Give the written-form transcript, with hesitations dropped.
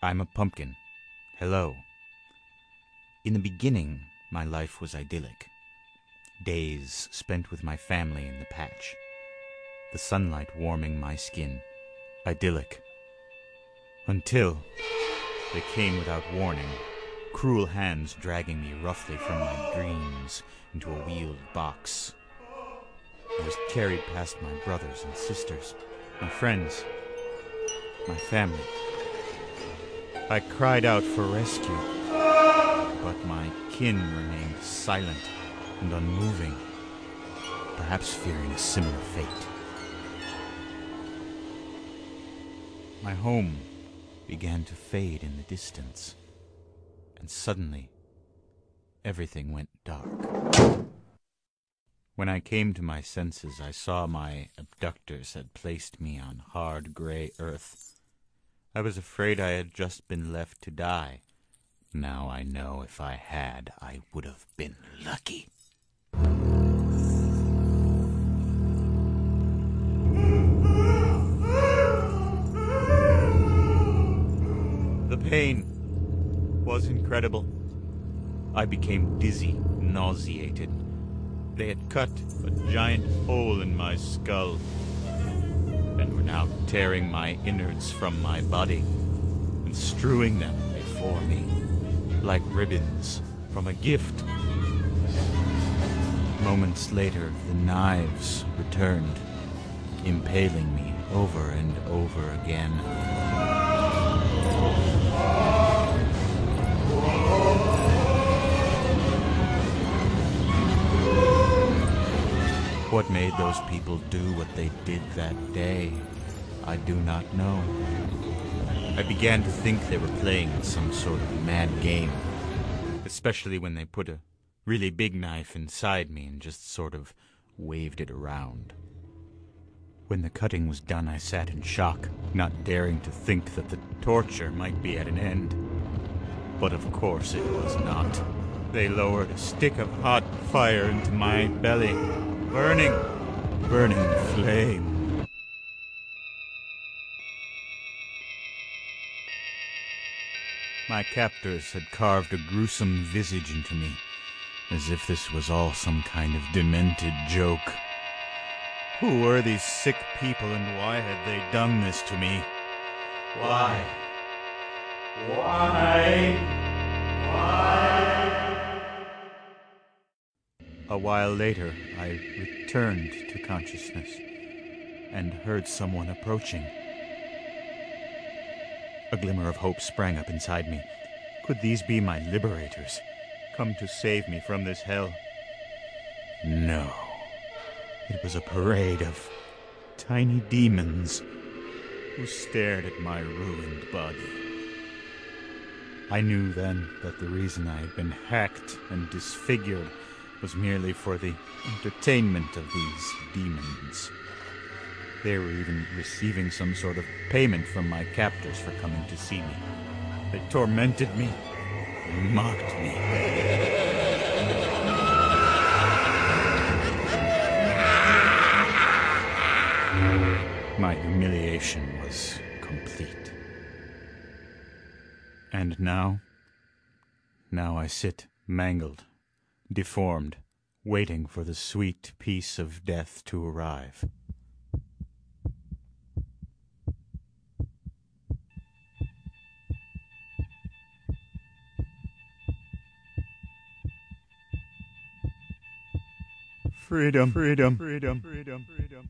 I'm a pumpkin. Hello. In the beginning, my life was idyllic. Days spent with my family in the patch. The sunlight warming my skin. Idyllic. Until they came without warning, cruel hands dragging me roughly from my dreams into a wheeled box. I was carried past my brothers and sisters, my friends, my family. I cried out for rescue, but my kin remained silent and unmoving, perhaps fearing a similar fate. My home began to fade in the distance, and suddenly everything went dark. When I came to my senses, I saw my abductors had placed me on hard gray earth. I was afraid I had just been left to die. Now I know if I had, I would have been lucky. The pain was incredible. I became dizzy, nauseated. They had cut a giant hole in my skull and were now tearing my innards from my body and strewing them before me like ribbons from a gift. Moments later, the knives returned, impaling me over and over again. What made those people do what they did that day, I do not know. I began to think they were playing some sort of mad game, especially when they put a really big knife inside me and just sort of waved it around. When the cutting was done, I sat in shock, not daring to think that the torture might be at an end. But of course it was not. They lowered a stick of hot fire into my belly. Burning flame. My captors had carved a gruesome visage into me, as if this was all some kind of demented joke. Who were these sick people, and why had they done this to me? Why? A while later, I returned to consciousness and heard someone approaching. A glimmer of hope sprang up inside me. Could these be my liberators, come to save me from this hell? No. It was a parade of tiny demons who stared at my ruined body. I knew then that the reason I had been hacked and disfigured was merely for the entertainment of these demons. They were even receiving some sort of payment from my captors for coming to see me. They tormented me and mocked me. My humiliation was complete. And now I sit mangled, deformed, waiting for the sweet peace of death to arrive. Freedom, freedom, freedom, freedom, freedom.